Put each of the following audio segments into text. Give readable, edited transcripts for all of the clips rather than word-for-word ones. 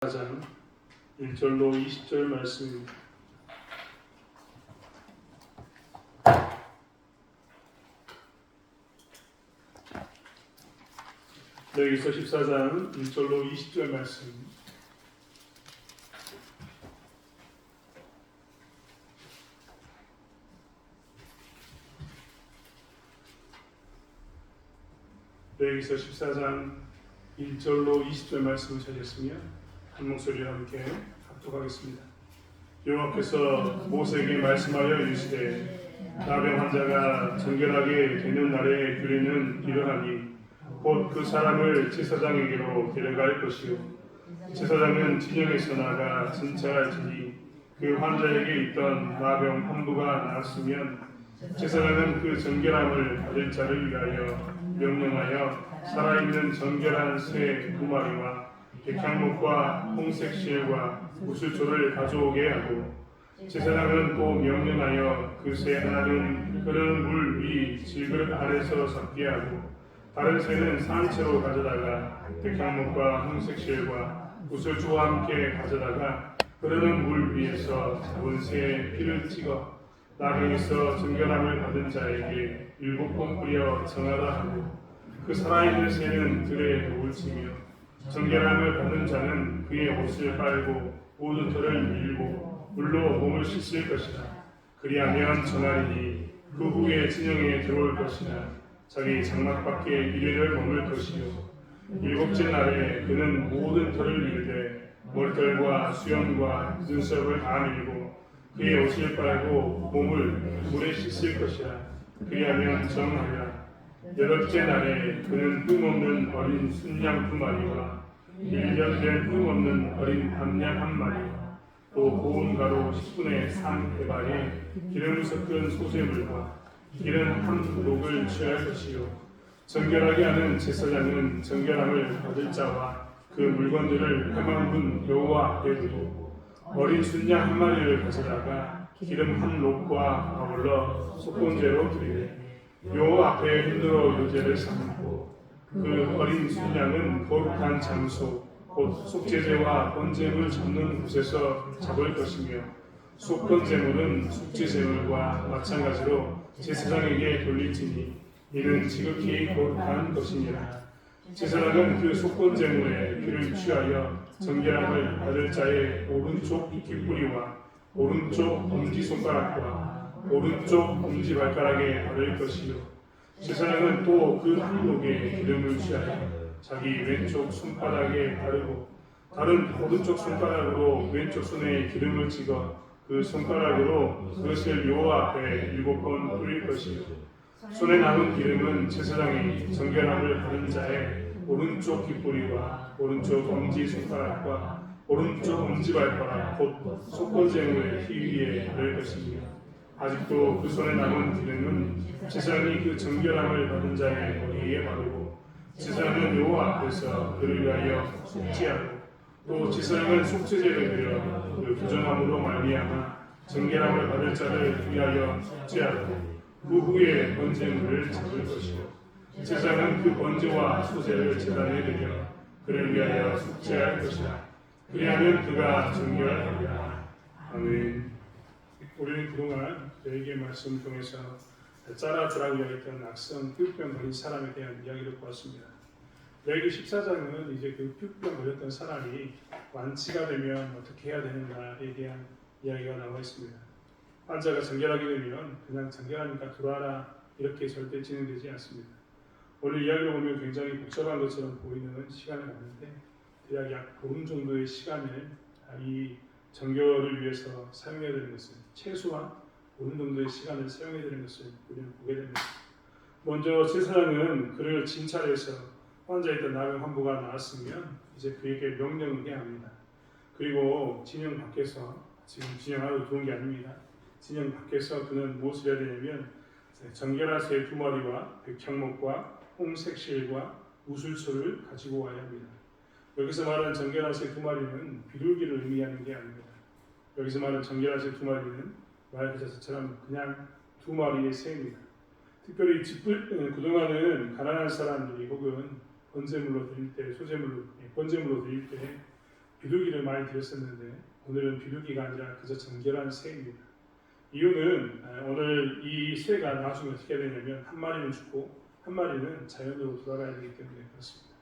4장 1절로 20절 말씀입니다. 여기서 14장 1절로 20절 말씀. 여기서 14장 1절로 20절 말씀을 찾았으며 한 목소리와 함께 합독하겠습니다. 여호와께서 모세에게 말씀하여 이르시되 나병 환자가 정결하게 되는 날에 규례는 이러하니 곧 그 사람을 제사장에게로 데려갈 것이요 제사장은 진영에서 나가 진찰할지니 그 환자에게 있던 나병 환부가 나았으면 제사장은 그 정결함을 받을 자를 위하여 명령하여 살아있는 정결한 새 2마리와 백향목과 홍색 실과 우슬초를 가져오게 하고 제사장은 또 명령하여 그 새 하나는 흐르는 물 위 질그릇 아래서 잡게 하고 다른 새는 산채로 가져다가 백향목과 홍색 실과 우슬초와 함께 가져다가 흐르는 물 위에서 잡은 새의 피를 찍어 나병에서 정결함을 받은 자에게 7번 뿌려 정하라 하고 그 살아있는 새는 들에 목을 치며 정결함을 받은 자는 그의 옷을 빨고 모든 털을 밀고 물로 몸을 씻을 것이라. 그리하면 정하리니 그 후에 진영에 들어올 것이라. 자기 장막 밖에 1일을 머물 것이요 7째 날에 그는 모든 털을 밀되 머리털과 수염과 눈썹을 다 밀고 그의 옷을 빨고 몸을 물에 씻을 것이라. 그리하면 정하리라. 8째 날에 그는 흠없는 어린 순양 2마리와 1년 된 흠없는 어린 밤양 1마리와 또 고운 가루 10분의 3 대발에 기름 섞은 소재물과 기름 한 녹을 취할 것이요 정결하게 하는 제사장은 정결함을 받을 자와 그 물건들을 회막문 여호와 앞에 두고 어린 순양 1마리를 가져다가 기름 한 녹과 아울러 속건제로 드리되 여호와 앞에 흔들어 요제를 삼고 그 어린 순양은 거룩한 장소 곧 속죄제와 번제물 잡는 곳에서 잡을 것이며 속건제물은 속죄제물과 마찬가지로 제사장에게 돌릴지니 이는 지극히 거룩한 것이니라. 제사장은 그 속건제물의 피를 취하여 정결함을 받을 자의 오른쪽 깃뿌리와 오른쪽 엄지손가락과 오른쪽 엄지발가락에 바를 것이요 제사장은 또 그 한 녹에 기름을 취하여 자기 왼쪽 손바닥에 바르고 다른 오른쪽 손가락으로 왼쪽 손에 기름을 찍어 그 손가락으로 그것을 여호와 앞에 7번 뿌릴 것이요 손에 남은 기름은 제사장이 정결함을 받은 자의 오른쪽 깃뿌리와 오른쪽 엄지손가락과 오른쪽 엄지발가락 곧 속건제물의 피 위에 바를 것이며 아직도 그 손에 남은 기름은 제사장이 그 정결함을 받은 자의 머리에 바르고 제사장은 여호와 앞에서 그를 위하여 속죄하고 또 제사장은 속죄제를 드려 그 부정함으로 말미암아 정결함을 받을 자를 위하여 속죄하고 그 후에 번제물을 잡을 것이요 제사장은 그 번제와 소제를 제단에 드려 그를 위하여 속죄할 것이라. 그리하면 그가 정결하리라. 아멘. 우리는 그동안 레위기의 말씀을 통해서 짜라드라고 이야기했던 악성 피부병 걸린 사람에 대한 이야기를 보았습니다. 레위기 14장은 이제 그 피부병 걸렸던 사람이 완치가 되면 어떻게 해야 되는가에 대한 이야기가 나와 있습니다. 환자가 정결하게 되면 그냥 정결하니까 들어와라 이렇게 절대 진행되지 않습니다. 오늘 이야기를 보면 굉장히 복잡한 것처럼 보이는 시간을 갖는데 대략 약 보름 정도의 시간을 이 정결을 위해서 사용해야 되는 것을 최소한 보름 정도의 시간을 사용해야 되는 것을 우리는 보게 됩니다. 먼저 제사장은 그를 진찰해서 환자에 있던 나병 환부가 나았으면 이제 그에게 명령을 해야 합니다. 그리고 진영 밖에서 지금 진영 안으로 들어온 게 아닙니다. 진영 밖에서 그는 무엇을 해야 되냐면 정결한 새 2마리와 백향목과 홍색 실과 우슬초를 가지고 와야 합니다. 여기서 말하는 정결한 새 2마리는 비둘기를 의미하는 게 아닙니다. 여기서 말하는 정결한 새 2마리는 말 그자체처럼 그냥 2마리의 새입니다. 특별히 그동안은 가난한 사람들이 혹은 번제물로 드릴 때, 번제물로 드릴 때 비둘기를 많이 드렸었는데 오늘은 비둘기가 아니라 그저 정결한 새입니다. 이유는 오늘 이 새가 나중에 어떻게 되냐면 한 마리는 죽고 한 마리는 자연으로 돌아가야 되기 때문에 그렇습니다.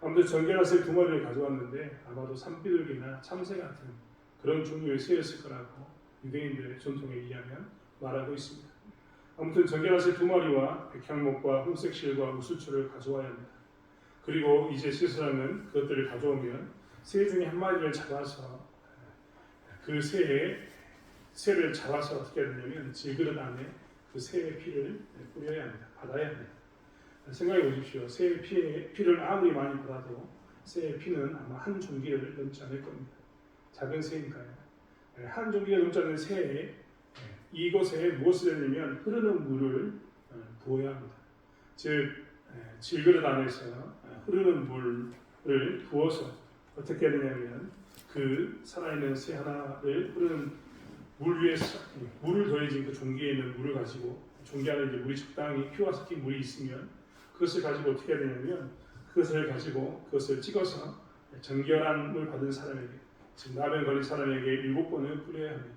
아무튼 정결한 새 두 마리를 가져왔는데 아마도 산비둘기나 참새 같은 그런 종류의 새였을 거라고 유대인들의 전통에 의하면 말하고 있습니다. 아무튼 정결한 새 두 마리와 백향목과 홍색 실과 우슬초를 가져와야 합니다. 그리고 이제 시스라는 그것들을 가져오면 새 중에 한 마리를 잡아서 그 새를 잡아서 어떻게 해야 되냐면 질그릇 안에 그 새의 피를 뿌려야 합니다. 받아야 합니다. 생각해 보십시오. 새의 피를 아무리 많이 받아도 새의 피는 아마 한 종기를 넘지 않을 겁니다. 작은 새니까요. 한 종기가 넘지 않는 새에 이곳에 무엇을 했냐면 흐르는 물을 부어야 합니다. 즉 질그릇 안에서 흐르는 물을 부어서 어떻게 해야 되냐면 그 살아있는 새 하나를 흐르는 물 위에 물을 더해진 그 종기에 있는 물을 가지고 종기 안에 이제 물이 적당히 피와 섞인 물이 있으면 그것을 가지고 어떻게 해야 되냐면 그것을 찍어서 정결함을 받은 사람에게 지금 나병 걸린 사람에게 7번을 뿌려야 합니다.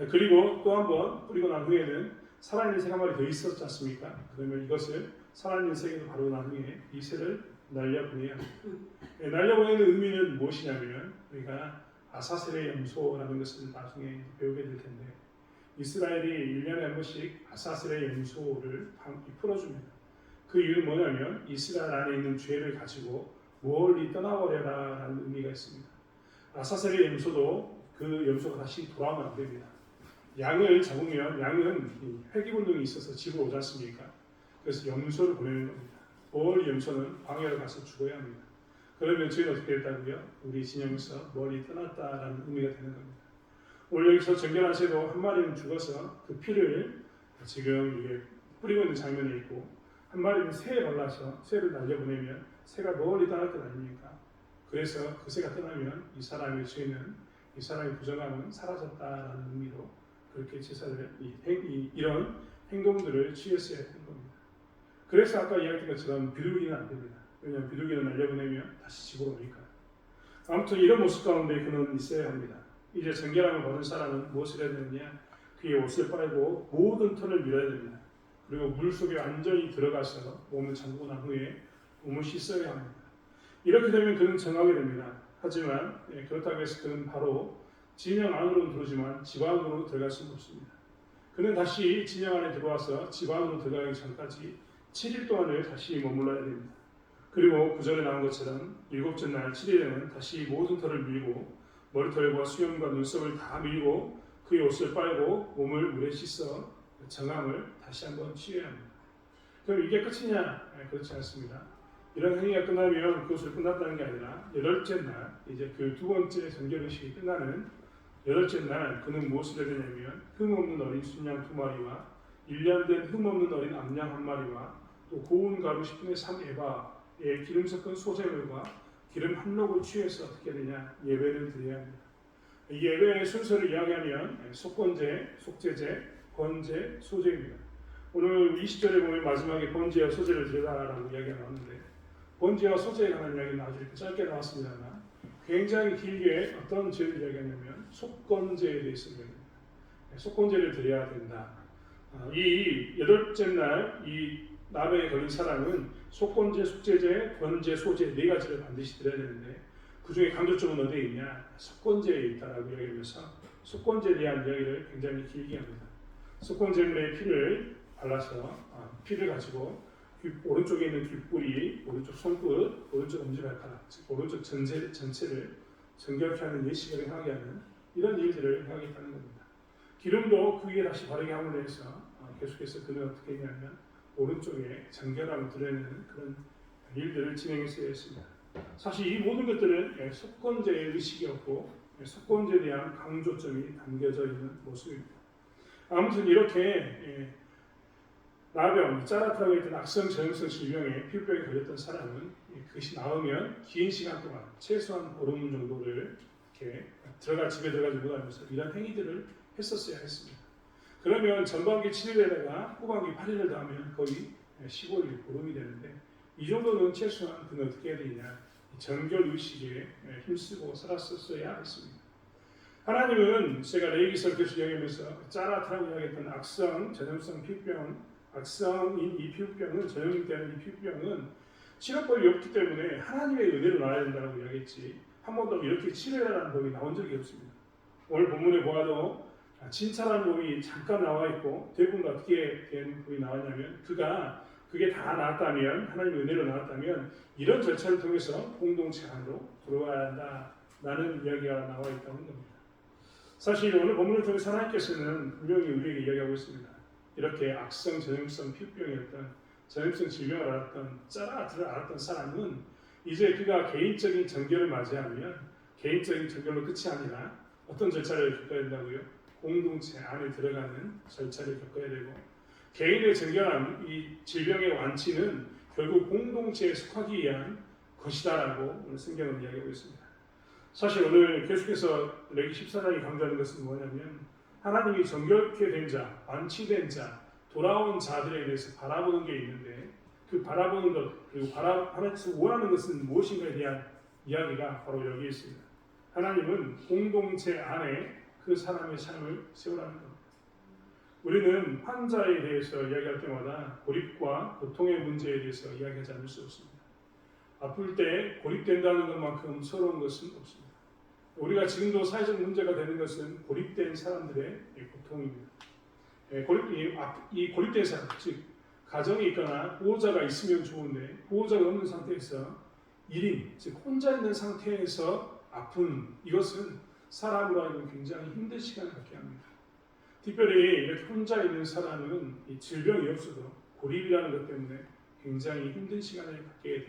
그리고 또 한 번 뿌리고 난 후에는 살아있는 새 한 마리 더 있었지 않습니까? 그러면 이것을 살아있는 새에게 바로 난 후에 이 새를 날려보내야 합니다. 날려보내는 의미는 무엇이냐면 우리가 아사셀의 염소라는 것을 나중에 배우게 될 텐데 이스라엘이 1년에 한 번씩 아사셀의 염소를 풀어줍니다. 그 이유는 뭐냐면 이스라엘 안에 있는 죄를 가지고 멀리 떠나버려라 라는 의미가 있습니다. 아사셀의 염소도 그 염소가 다시 돌아오면 안 됩니다. 양을 잡으면 양은 회귀본능이 있어서 집으로 오지 않습니까? 그래서 염소를 보내는 겁니다. 멀리 염소는 광야를 가서 죽어야 합니다. 그러면 저희는 어떻게 됐다고요? 우리 진영에서 멀리 떠났다라는 의미가 되는 겁니다. 오늘 여기서 정결한 새도 한 마리는 죽어서 그 피를 지금 이게 뿌리고 있는 장면이 있고 한 마리는 새에 발라서 새를 날려보내면 새가 멀리 떠날 것 아닙니까? 그래서 그 새가 떠나면 이 사람의 죄는 이 사람의 부정함은 사라졌다라는 의미로 그렇게 제사를 이런 행동들을 취했어야 하는 겁니다. 그래서 아까 이야기했던 것처럼 비둘기는 안 됩니다. 왜냐하면 비둘기는 날려보내면 다시 집으로 오니까요. 아무튼 이런 모습 가운데 그는 있어야 합니다. 이제 정결함을 받은 사람은 무엇을 해야 되느냐? 그의 옷을 빨고 모든 털을 밀어야 됩니다. 그리고 물 속에 완전히 들어가서 몸을 잠그고 난 후에 몸을 씻어야 합니다. 이렇게 되면 그는 정하게 됩니다. 하지만 그렇다고 해서 그는 바로 진영 안으로는 들어오지만 집 안으로 들어갈 수는 없습니다. 그는 다시 진영 안에 들어와서 집 안으로 들어가기 전까지 7일 동안을 다시 머물러야 됩니다. 그리고 구절에 나온 것처럼 7째 날 7일에는 다시 모든 털을 밀고 머리털과 수염과 눈썹을 다 밀고 그의 옷을 빨고 몸을 물에 씻어 정함을 다시 한번 취해야 합니다. 그럼 이게 끝이냐? 그렇지 않습니다. 이런 행위가 끝나면 그것을 끝났다는 게 아니라 8째 날 이제 그 두 번째 정결의식이 끝나는 8째 날 그는 무엇을 해야 되냐면 흠없는 어린 순양 2마리와 1년 된 흠없는 어린 암양 1마리와 또 고운 가루 10분의 3에바의 기름 섞은 소재물과 기름 한 록을 취해서 어떻게 되냐? 예배를 드려야 합니다. 이 예배의 순서를 이야기하면 속건제, 속제제, 번제, 소제입니다. 오늘 20절에 보면 마지막에 번제와 소제를 드려라라고 이야기가 나왔는데 번제와 소제에 관한 이야기는 아주 이렇게 짧게 나왔습니다만 굉장히 길게 어떤 죄를 이야기하냐면 속건제에 대해서 이야기합니다. 속건제를 드려야 된다. 이 8째 날 이 나병에 걸린 사람은 속건제, 속제제, 번제, 소제 4가지를 반드시 드려야 되는데 그 중에 강조점은 어디에 있냐? 속건제에 있다라고 이야기하면서 속건제에 대한 이야기를 굉장히 길게 합니다. 속건제물의 피를 발라서 피를 가지고 오른쪽에 있는 귓불이, 오른쪽 손끝, 오른쪽 엄지발가락, 즉 오른쪽 전체를 정결케 하는 예식을 하게 하는 이런 일들을 하겠다는 겁니다. 기름도 그 위에 다시 바르게 함으로 해서 계속해서 그는 어떻게 했냐면 오른쪽에 정결함을 드러내는 그런 일들을 진행했어야 했습니다. 사실 이 모든 것들은 속건제의 의식이었고 속건제에 대한 강조점이 담겨져 있는 모습입니다. 아무튼 이렇게 나병, 짜라트라고 했던 악성 전염성 질병에 피부병에 걸렸던 사람은 그것이 나으면 긴 시간 동안 최소한 보름 정도를 이렇게 집에 들어가지 못하면서 이런 행위들을 했었어야 했습니다. 그러면 전반기 7일에다가 후반기 8일을 더하면 거의 15일 보름이 되는데 이 정도는 최소한 그는 어떻게 해야 되냐? 정결의식에 힘쓰고 살았었어야 했습니다. 하나님은 제가 레위기서 계속 이야기하면서 짜라트라고 이야기했던 악성 전염성 피부병, 악성인 이 피부병은 전염되는 이 피부병은 치료법이 없기 때문에 하나님의 은혜로 나아야 된다고 이야기했지 한 번도 이렇게 치료라는 법이 나온 적이 없습니다. 오늘 본문에 보아도 진찰하는 법이 잠깐 나와 있고 대부분 어떻게 된 법이 나왔냐면 그게 다 나왔다면 하나님의 은혜로 나왔다면 이런 절차를 통해서 공동체 안으로 들어와야 한다라는 이야기가 나와 있다는 겁니다. 사실 오늘 본문을 통해서 하나님께서는 분명히 우리에게 이야기하고 있습니다. 이렇게 악성 전염성 피부병이었던 전염성 질병을 앓았던 짜라트를 앓았던 사람은 이제 그가 개인적인 정결을 맞이하면 개인적인 정결로 끝이 아니라 어떤 절차를 겪어야 된다고요? 공동체 안에 들어가는 절차를 겪어야 되고 개인의 정결함, 이 질병의 완치는 결국 공동체에 속하기 위한 것이다라고 오늘 성경은 이야기하고 있습니다. 사실 오늘 계속해서 레위기 14장이 강조하는 것은 뭐냐면 하나님이 정결케 된 자, 완치된 자, 돌아온 자들에 대해서 바라보는 게 있는데 그 바라보는 것, 그리고 하나님께서 원하는 것은 무엇인가에 대한 이야기가 바로 여기에 있습니다. 하나님은 공동체 안에 그 사람의 삶을 세우라는 겁니다. 우리는 환자에 대해서 이야기할 때마다 고립과 고통의 문제에 대해서 이야기하지 않을 수 없습니다. 아플 때 고립된다는 것만큼 서러운 것은 없습니다. 우리가 지금도 사회적 문제가 되는 것은 고립된 사람들의 고통입니다. 이 고립된 사람, 즉 가정에 있거나 보호자가 있으면 좋은데 보호자가 없는 상태에서 1인, 즉 혼자 있는 상태에서 아픈 이것은 사람으로 하여금 굉장히 힘든 시간을 갖게 합니다. 특별히 이렇게 혼자 있는 사람은 이 질병이 없어도 고립이라는 것 때문에 굉장히 힘든 시간을 갖게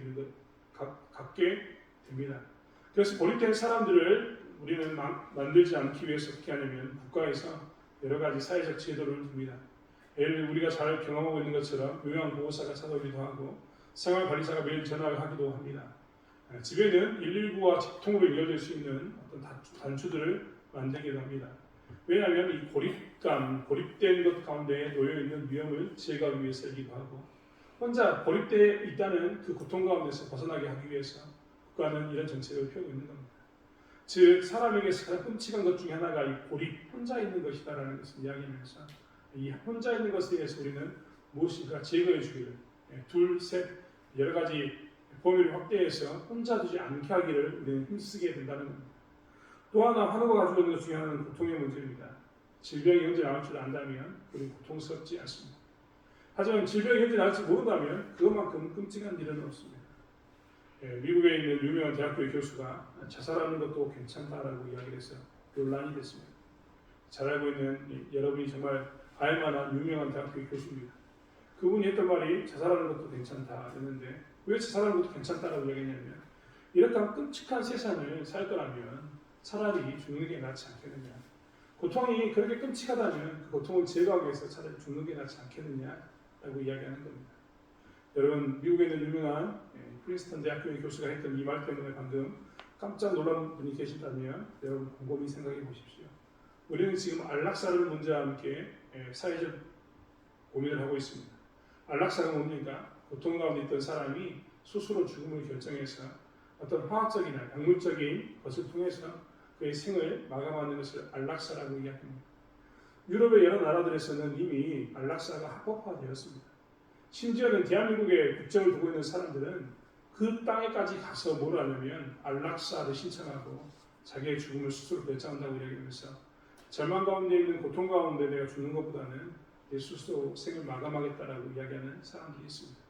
됩니다. 그래서 고립된 사람들을 우리는 만들지 않기 위해서 어떻게 하냐면 국가에서 여러 가지 사회적 제도를 둡니다. 예를 들어 우리가 잘 경험하고 있는 것처럼 요양보호사가 찾아오기도 하고 생활관리사가 매일 전화를 하기도 합니다. 집에는 119와 직통으로 연결될 수 있는 어떤 단추들을 만들기도 합니다. 왜냐하면 이 고립된 것 가운데 놓여있는 위험을 제거하기 위해서이기도 하고 혼자 고립되어 있다는 그 고통 가운데서 벗어나게 하기 위해서 국가는 이런 정책을 펴고 있는 겁니다. 즉 사람에게서 가장 끔찍한 것 중에 하나가 이 고립, 혼자 있는 것이다라는 것을 이야기하면서 이 혼자 있는 것에 대해서 우리는 무엇인가 제거해 주기를 둘, 셋 여러 가지 범위를 확대해서 혼자 두지 않게 하기를 우리는 힘쓰게 된다는 겁니다. 또 하나 환우가 가지고 있는 것 중에 하나는 고통의 문제입니다. 질병이 언제 나올 줄 안다면 우리는 고통스럽지 않습니다. 하지만 질병이 언제 나올지 모른다면 그것만큼 끔찍한 일은 없습니다. 미국에 있는 유명한 대학교의 교수가 자살하는 것도 괜찮다라고 이야기를 해서 논란이 됐습니다. 잘 알고 있는 여러분이 정말 알만한 유명한 대학교의 교수입니다. 그분이 했던 말이 자살하는 것도 괜찮다 했는데 왜 자살하는 것도 괜찮다라고 이야기했냐면 이렇게 끔찍한 세상을 살 거라면 차라리 죽는 게 낫지 않겠느냐. 고통이 그렇게 끔찍하다면 그 고통을 제거하기 위해서 차라리 죽는 게 낫지 않겠느냐라고 이야기하는 겁니다. 여러분 미국에 있는 유명한 프린스턴 대학교의 교수가 했던 이 말 때문에 방금 깜짝 놀란 분이 계신다면 여러분 곰곰이 생각해 보십시오. 우리는 지금 안락사를 문제와 함께 사회적 고민을 하고 있습니다. 안락사가 뭡니까? 고통 가운데 있던 사람이 스스로 죽음을 결정해서 어떤 화학적이나 약물적인 것을 통해서 그의 생을 마감하는 것을 안락사라고 이야기합니다. 유럽의 여러 나라들에서는 이미 안락사가 합법화되었습니다. 심지어는 대한민국에 국적을 두고 있는 사람들은 그 땅에까지 가서 뭘 하냐면 안락사를 신청하고 자기의 죽음을 스스로 결정한다고 이야기하면서 절망 가운데 있는 고통 가운데 내가 죽는 것보다는 내 스스로 생을 마감하겠다라고 이야기하는 사람들이 있습니다.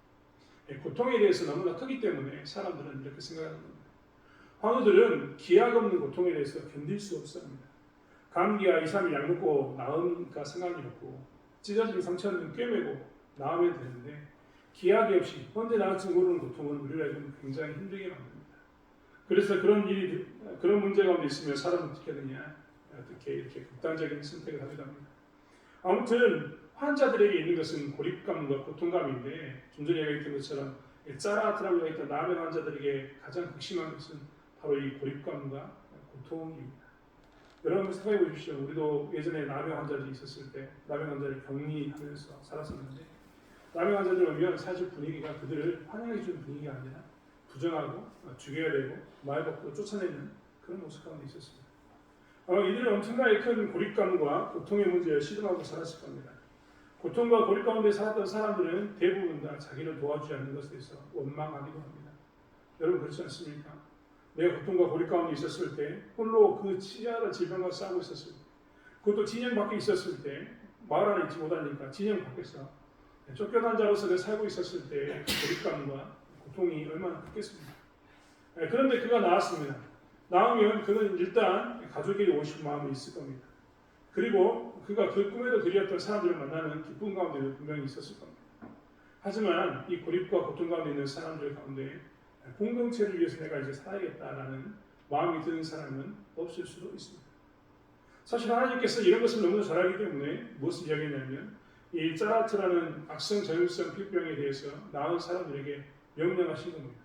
고통에 대해서 너무나 크기 때문에 사람들은 이렇게 생각하는 겁니다. 환우들은 기약 없는 고통에 대해서 견딜 수 없습니다. 감기야 2, 3일 약 먹고 나으니까 상관이 없고 찢어진 상처는 꿰매고 나으면 되는데 기약이 없이 언제 나을지 모르는 고통은 우리를 굉장히 힘들게 만듭니다. 그래서 그런 문제 가운데 있으면 사람은 어떻게 하느냐, 어떻게 이렇게 극단적인 선택을 하기도 합니다. 아무튼 환자들에게 있는 것은 고립감과 고통감인데 좀 전에 이야기했던 것처럼 짜라트라고 이야기했던 남의 환자들에게 가장 극심한 것은 바로 이 고립감과 고통입니다. 여러분 생각해 보십시오. 우리도 예전에 남의 환자들이 있었을 때 남의 환자를 격리하면서 살았었는데 남의 환자들 오면 사실 분위기가 그들을 환영해 주는 분위기가 아니라 부정하고 죽여야 되고 말 밖으로 쫓아내는 그런 모습 가운데 있었습니다. 이들은 엄청나게 큰 고립감과 고통의 문제에 시름하고 살았을 겁니다. 고통과 고립 가운데 살았던 사람들은 대부분 다 자기를 도와주지 않는 것에 대해서 원망하기도 합니다. 여러분 그렇지 않습니까? 내가 고통과 고립 가운데 있었을 때 홀로 그 치열한 질병과 싸우고 있었을 때 그것도 진영 밖에 있었을 때 마을 안에 있지 못하니까 진영 밖에서 쫓겨난 자로서 내가 살고 있었을 때 그 고립감과 고통이 얼마나 컸겠습니까? 그런데 그가 나왔습니다. 나오면 그는 일단 가족에게 오고 싶은 마음이 있을 겁니다. 그리고 그가 그 꿈에도 그리웠던 사람들을 만나는 기쁨 가운데도 분명히 있었을 겁니다. 하지만 이 고립과 고통 가운데 있는 사람들 가운데 공동체를 위해서 내가 이제 살아야겠다라는 마음이 드는 사람은 없을 수도 있습니다. 사실 하나님께서 이런 것을 너무 잘 알기 때문에 무엇을 이야기했냐면 이 짜라트라는 악성 전염성 피부병에 대해서 나은 사람들에게 명령하신 겁니다.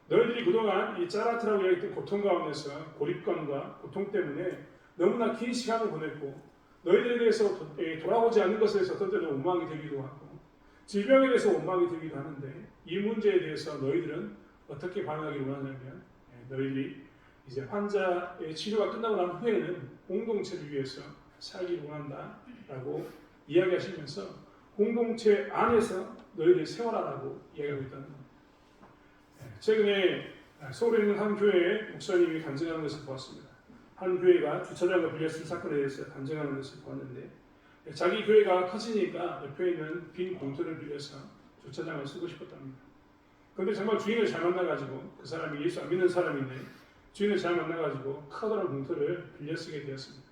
너희들이 그동안 이 짜라트라고 이야기했던 고통 가운데서 고립감과 고통 때문에 너무나 긴 시간을 보냈고 너희들에 대해서 돌아오지 않는 것에 대해서 어떤 때는 원망이 되기도 하고 질병에 대해서 원망이 되기도 하는데 이 문제에 대해서 너희들은 어떻게 반응하기를 원하냐면 너희들이 이제 환자의 치료가 끝나고 난 후에는 공동체를 위해서 살기를 원한다라고 이야기하시면서 공동체 안에서 너희를 세워라라고 이야기하고 있다는 겁니다. 최근에 서울에 있는 한 교회에 목사님이 간증하는 것을 보았습니다. 한 교회가 주차장을 빌렸을 사건에 대해서 간증하는 것을 보았는데 자기 교회가 커지니까 옆에 있는 빈 공터를 빌려서 주차장을 쓰고 싶었답니다. 그런데 정말 주인을 잘 만나가지고 그 사람이 예수 안 믿는 사람인데 주인을 잘 만나가지고 커다란 공터를 빌려 쓰게 되었습니다.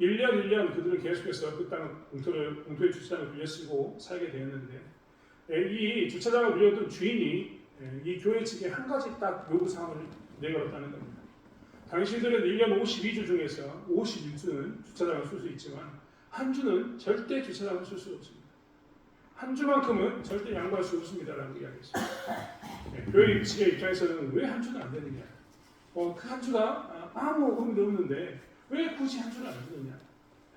1년 그들은 계속해서 그 땅 공터의 주차장을 빌려 쓰고 살게 되었는데 이 주차장을 빌렸던 주인이 이 교회 측에 한 가지 딱 요구사항을 내걸었다는 겁니다. 당신들은 1년 52주 중에서 51주는 주차장을 쓸 수 있지만 한 주는 절대 주차장을 쓸 수 없습니다. 한 주만큼은 절대 양보할 수 없습니다라고 이야기했습니다. 교회 측의 입장에서는 왜 한 주는 안 되느냐? 그 한 주가 아무 의미도 없는데 왜 굳이 한 주는 안 되느냐?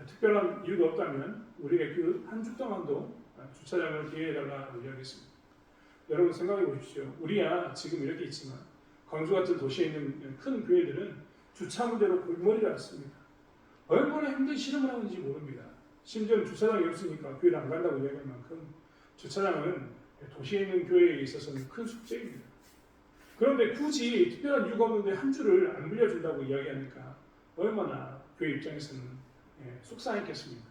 특별한 이유가 없다면 우리가 그 한 주 동안도 주차장을 기회해달라고 이야기했습니다. 여러분 생각해 보십시오. 우리야 지금 이렇게 있지만 광주 같은 도시에 있는 큰 교회들은 주차 문제로 골머리를 앓습니다. 얼마나 힘든 실험을 하는지 모릅니다. 심지어 주차장이 없으니까 교회를 안 간다고 이야기할 만큼 주차장은 도시에 있는 교회에 있어서는 큰 숙제입니다. 그런데 굳이 특별한 이유가 없는데 한 주를 안 빌려준다고 이야기하니까 얼마나 교회 입장에서는 속상했겠습니까?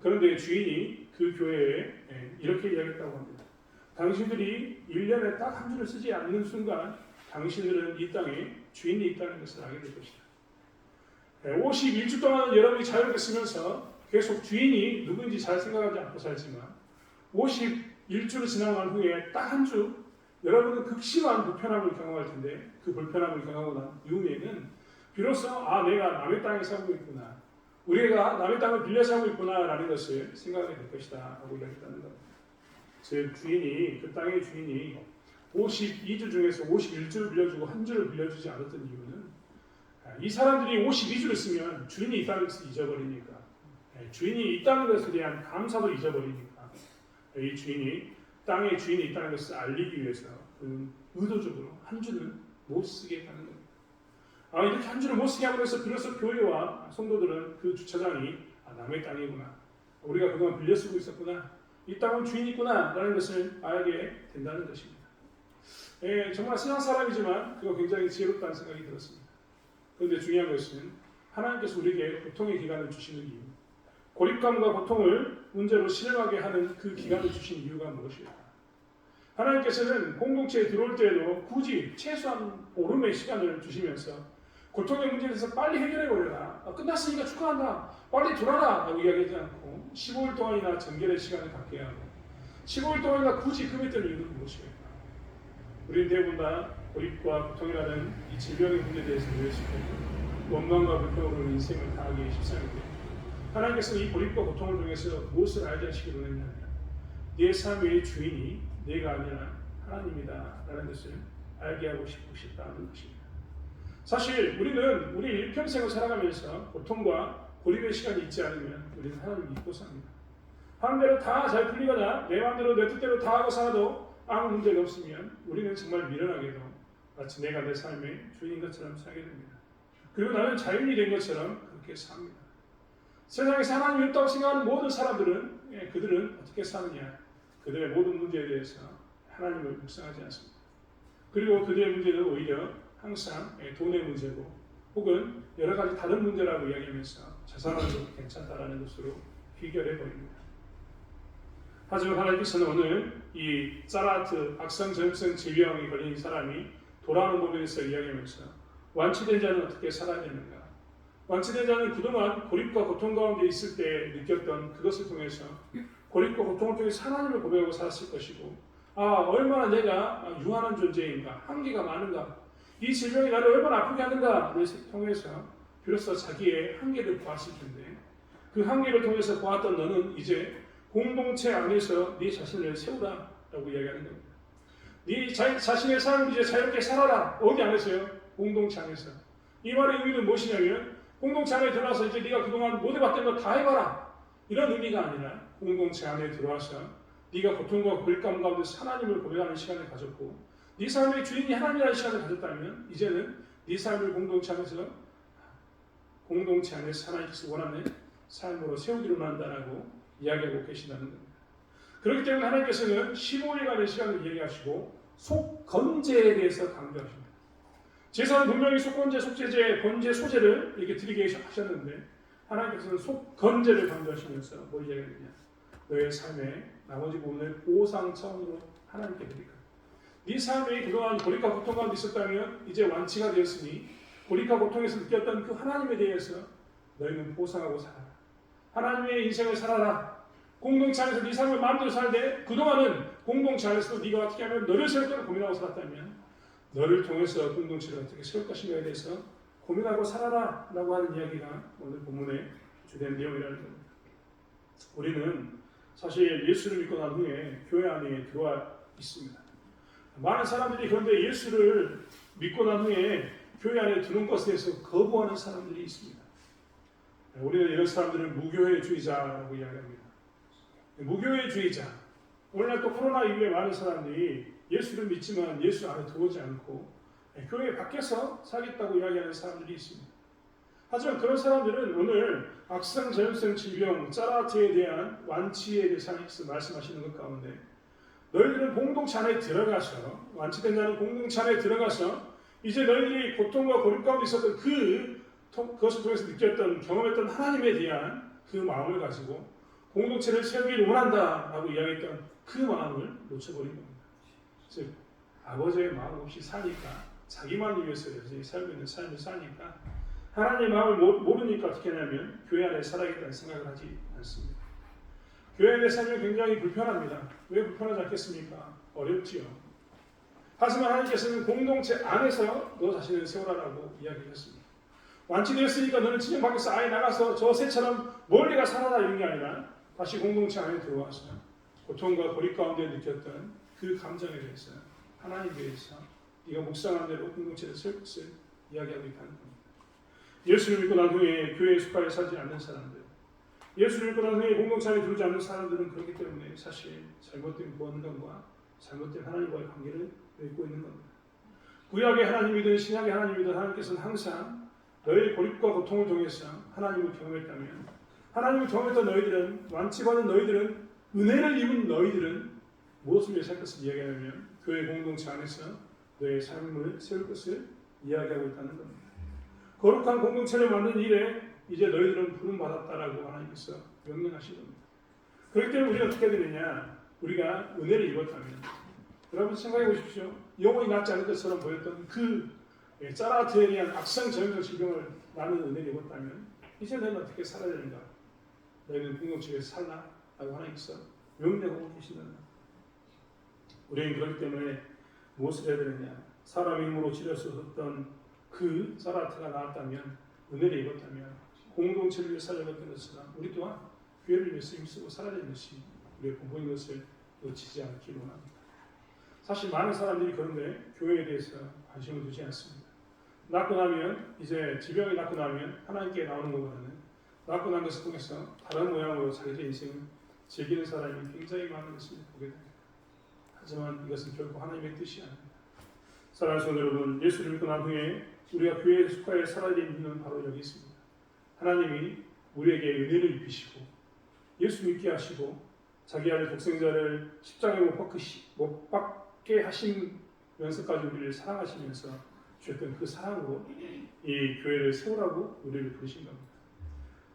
그런데 주인이 그 교회에 이렇게 이야기했다고 합니다. 당신들이 1년에 딱 한 주를 쓰지 않는 순간 당신들은 이 땅에 주인이 있다는 것을 알게 될 것이다. 51주 동안 여러분이 자유롭게 쓰면서 계속 주인이 누구인지 잘 생각하지 않고 살지만 51주를 지나고 난 후에 딱 한 주 여러분은 극심한 불편함을 경험할 텐데 그 불편함을 경험하고 난 이후에는 비로소 내가 남의 땅에 살고 있구나. 우리가 남의 땅을 빌려 살고 있구나 라는 것을 생각하게 될 것이다 하고 이야기했다는 겁니다. 즉 주인이 그 땅의 주인이 52주 중에서 51주를 빌려주고 한 주를 빌려주지 않았던 이유는 이 사람들이 52주를 쓰면 주인이 있다는 것을 잊어버리니까 주인이 있다는 것에 대한 감사도 잊어버리니까 이 주인이 땅에 주인이 있다는 것을 알리기 위해서 의도적으로 한 주는 못 쓰게 하는 겁니다. 이렇게 한 주를 못 쓰게 하고 해서 비로소 교회와 성도들은 그 주차장이 남의 땅이구나. 우리가 그동안 빌려 쓰고 있었구나. 이 땅은 주인이 있구나 라는 것을 알게 된다는 것입니다. 정말 세상 사람이지만 그거 굉장히 지혜롭다는 생각이 들었습니다. 그런데 중요한 것은 하나님께서 우리에게 고통의 기간을 주시는 이유, 고립감과 고통을 문제로 실행하게 하는 그 기간을 주신 이유가 무엇일까? 하나님께서는 공동체에 들어올 때에도 굳이 최소한 보름의 시간을 주시면서 고통의 문제에 대해서 빨리 해결해버려라. 끝났으니까 축하한다. 빨리 돌아라. 라고 이야기하지 않고 15일 동안이나 정결의 시간을 갖게 하고 15일 동안이나 굳이 금했던 이유는 무엇일까? 우리는 대부분 다 고립과 고통이라는 이 질병의 문제에 대해서 모였을 때 원망과 불평으로 인생을 다하기 십상인데 하나님께서는 이 고립과 고통을 통해서 무엇을 알게 하시기 원했냐면 내 삶의 주인이 내가 아니라 하나님이다 라는 것을 알게 하고 싶다는 것입니다. 사실 우리는 우리 일평생을 살아가면서 고통과 고립의 시간이 있지 않으면 우리는 하나님을 잊고 삽니다. 하는 대로 다 잘 풀리거나 내 마음대로 내 뜻대로 다 하고 살아도 아무 문제가 없으면 우리는 정말 미련하게도 마치 내가 내 삶의 주인인 것처럼 살게 됩니다. 그리고 나는 자연이 된 것처럼 그렇게 삽니다. 세상에서 하나님이 없다고 생각하는 모든 사람들은 그들은 어떻게 사느냐? 그들의 모든 문제에 대해서 하나님을 묵상하지 않습니다. 그리고 그들의 문제는 오히려 항상 돈의 문제고 혹은 여러 가지 다른 문제라고 이야기하면서 자살하는 괜찮다라는 것으로 비결해 보입니다. 하지만 하나님께서는 오늘 이 짜라트 악성전염성 질병이 걸린 사람이 돌아오는 법에 대해서 이야기하면서 완치된 자는 어떻게 살아야 되는가? 완치된 자는 그동안 고립과 고통 가운데 있을 때 느꼈던 그것을 통해서 고립과 고통을 통해서 하나님을 고백하고 살았을 것이고 얼마나 내가 유한한 존재인가, 한계가 많은가, 이 질병이 나를 얼마나 아프게 하는가를 통해서 비로소 자기의 한계를 보았을 텐데 그 한계를 통해서 보았던 너는 이제 공동체 안에서 네 자신을 세우라라고 이야기하는 겁니다. 네 자신의 삶을 이제 자유롭게 살아라. 어디 안에서요? 공동체 안에서. 이 말의 의미는 무엇이냐면 공동체 안에 들어와서 이제 네가 그동안 못 해봤던 거 다 해봐라. 이런 의미가 아니라 공동체 안에 들어와서 네가 고통과 고립감 가운데서 하나님을 고백하는 시간을 가졌고 네 삶의 주인이 하나님이라는 시간을 가졌다면 이제는 네 삶을 공동체 안에서 하나님께서 원하는 삶으로 세우기로 한다라고 이야기하고 계신다는 겁니다. 그렇기 때문에 하나님께서는 15일간의 시간을 얘기하시고 속건제에 대해서 강조하십니다. 제사는 분명히 속건제, 속죄제, 번제, 소제를 이렇게 드리게 하셨는데 하나님께서는 속건제를 강조하시면서 뭘 이야기하느냐? 너의 삶의 나머지 부분을 보상 차원으로 하나님께 드릴까? 네 삶이 그동안 고립과 고통 가운데 있었다면 이제 완치가 되었으니 고립과 고통에서 느꼈던 그 하나님에 대해서 너희는 보상하고 살아라. 하나님의 인생을 살아라. 공동체 안에서 네 삶을 마음대로 살되 그동안은 공동체 안에서도 네가 어떻게 하면 너를 세울 거를 고민하고 살았다면 너를 통해서 공동체를 어떻게 세울 것인가에 대해서 고민하고 살아라 라고 하는 이야기가 오늘 본문의 주된 내용이라는 겁니다. 우리는 사실 예수를 믿고 난 후에 교회 안에 들어와 있습니다. 많은 사람들이 그런데 예수를 믿고 난 후에 교회 안에 드는 것에 대해서 거부하는 사람들이 있습니다. 우리는 이런 사람들을 무교회주의자라고 이야기합니다. 무교회주의자. 오늘날 또 코로나 이후에 많은 사람들이 예수를 믿지만 예수 안에 들어오지 않고 교회 밖에서 살겠다고 이야기하는 사람들이 있습니다. 하지만 그런 사람들은 오늘 악성전염성 질병 짜라트에 대한 완치에 대해서 하나님께서 말씀하시는 것 가운데 너희들은 공동체 안에 들어가서 완치된 자는 공동체 안에 들어가서 이제 너희들이 고통과 고립 가운데 있었던 그것을 통해서 느꼈던 경험했던 하나님에 대한 그 마음을 가지고 공동체를 세우기를 원한다라고 이야기했던 그 마음을 놓쳐버린 겁니다. 즉 아버지의 마음 없이 사니까 자기만을 위해서 살고 있는 삶을 사니까 하나님의 마음을 모르니까 어떻게 하냐면 교회 안에 살아야겠다는 생각을 하지 않습니다. 교회 안에 살면 굉장히 불편합니다. 왜 불편하지 않겠습니까? 어렵지요. 하지만 하나님께서는 공동체 안에서 너 자신을 세우라라고 이야기했습니다. 완치되었으니까 너는 진영 밖에서 아예 나가서 저 새처럼 멀리 가 살아라 이런 게 아니라 다시 공동체 안에 들어와서 고통과 고립 가운데 느꼈던 그 감정에 대해서 하나님에 대해서 네가 묵상한 대로 공동체를 세울 것을 이야기하고 있다는 겁니다. 예수를 믿고 난 후에 교회에 속하여 살지 않는 사람들, 예수를 믿고 난 후에 공동체 안에 들어오지 않는 사람들은 그렇기 때문에 사실 잘못된 구원론과 잘못된 하나님과의 관계를 맺고 있는 겁니다. 구약의 하나님이든 신약의 하나님이든 하나님께서는 항상 너의 고립과 고통을 통해서 하나님을 경험했다면 하나님을 경험했던 너희들은 완치받은 너희들은 은혜를 입은 너희들은 무엇을 위해 살 것을 이야기하냐면 교회 공동체 안에서 너의 삶을 세울 것을 이야기하고 있다는 겁니다. 거룩한 공동체를 만든 일에 이제 너희들은 부름받았다라고 하나님께서 명령하신 겁니다. 그렇기 때문에 우리가 어떻게 되느냐? 우리가 은혜를 입었다면 여러분 생각해 보십시오. 영혼이 낫지 않을 것처럼 보였던 그 짜라트에 대한 악성전염성 질병을 나는 은혜를 입었다면 이제 너는 어떻게 살아야 되는가? 너희는 공동체에서 살라? 라고 하나님께서 명령하고 계신다는 겁니다. 우리는 그렇기 때문에 무엇을 해야 되느냐? 사람의 힘으로 치료할 수 없었던 그 짜라트가 나왔다면 은혜를 입었다면 공동체를 위해 살아갔던 것처럼 우리 또한 교회를 위해서 힘쓰고 살아야 되는 것이 우리의 본분인 것을 놓치지 않기 원합니다. 사실 많은 사람들이 그런데 교회에 대해서 관심을 두지 않습니다. 낫고 나면 이제 질병이 낫고 나면 하나님께 나오는 것보다는 낫고 난 것을 통해서 다른 모양으로 자기의 인생을 즐기는 사람이 굉장히 많은 것을 보게 됩니다. 하지만 이것은 결코 하나님의 뜻이 아닙니다. 사랑하는 성도 여러분, 예수를 믿고 난 후에 우리가 교회의 속하여 살아야 되는 이유는 바로 여기 있습니다. 하나님이 우리에게 은혜를 입히시고 예수 믿게 하시고 자기 아들 독생자를 십자가에 못 박게 하시면서까지 우리를 사랑하시면서 주셨던 그 사랑으로 이 교회를 세우라고 우리를 부르신 겁니다.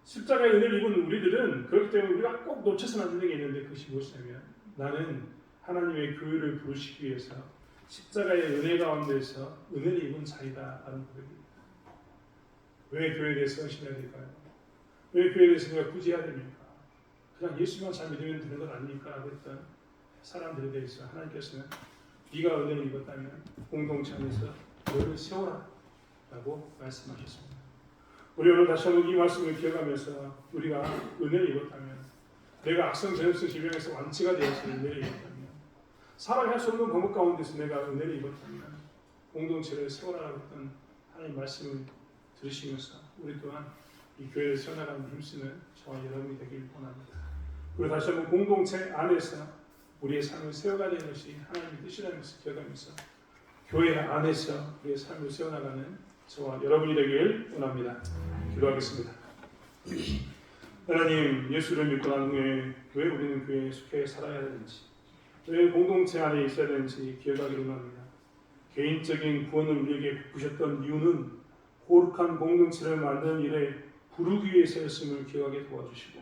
십자가의 은혜를 입은 우리들은 그렇기 때문에 우리가 꼭 놓쳐서는 안 되는 게 있는데 그것이 무엇이냐면 나는 하나님의 교회를 부르시기 위해서 십자가의 은혜 가운데서 은혜를 입은 자이다 라는 고백입니다. 왜 교회에 대해서 헌신해야 될까요? 왜 교회에 대해서 우리가 굳이 해야 됩니까? 그냥 예수만 잘 믿으면 되는 것 아닙니까? 라고 했던 사람들에 대해서 하나님께서는 네가 은혜를 입었다면 공동체 안에서 너를 세워라 라고 말씀하셨습니다. 우리 오늘 다시 한번 이 말씀을 기억하면서 우리가 은혜를 입었다면 내가 악성 전염성 질병에서 완치가 되어서 은혜를 입었다면 사람이 할 수 없는 방법 가운데서 내가 은혜를 입었다면 공동체를 세워라라고 했던 하나님 말씀을 들으시면서 우리 또한 이 교회를 세워나가는 힘쓰는 저와 여러분이 되길 원합니다. 그리고 다시 한번 공동체 안에서 우리의 삶을 세워가야 되는 것이 하나님의 뜻이라는 것을 기억하면서 교회 안에서 우리의 삶을 세워나가는 저와 여러분이 되길 원합니다. 기도하겠습니다. 하나님, 예수를 믿고 난 후에 왜 우리는 교회에 속해 살아야 되는지, 왜 공동체 안에 있어야 되는지 기억하기를 원합니다. 개인적인 구원을 우리에게 베푸셨던 이유는 거룩한 공동체를 만드는 일에 부르기 위해서였음을 기억하게 도와주시고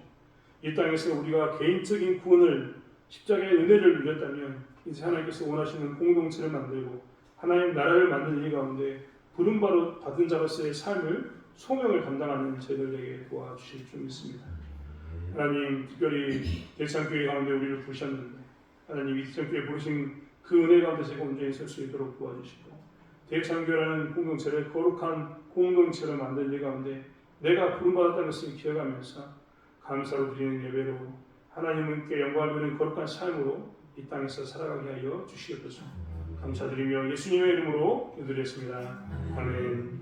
이 땅에서 우리가 개인적인 구원을 십자가의 은혜를 누렸다면 이제 하나님께서 원하시는 공동체를 만들고 하나님 나라를 만드는 일 가운데 부름바로 받은 자로서의 삶을 소명을 감당하는 저희들에게 도와주실 줄 믿습니다. 하나님, 특별히 대창교회 가운데 우리를 부르셨는데 하나님 이 대창교회 부르신 그 은혜 가운데 제가 온전히 설 수 있도록 도와주시고 대창교회라는 공동체를 거룩한 공동체로 만드는 일 가운데 내가 부름받았다는 것을 기억하면서 감사로 드리는 예배로 하나님께 영광을 드리는 거룩한 삶으로 이 땅에서 살아가게 하여 주시옵소서. 감사드리며 예수님의 이름으로 기도드렸습니다. 아멘.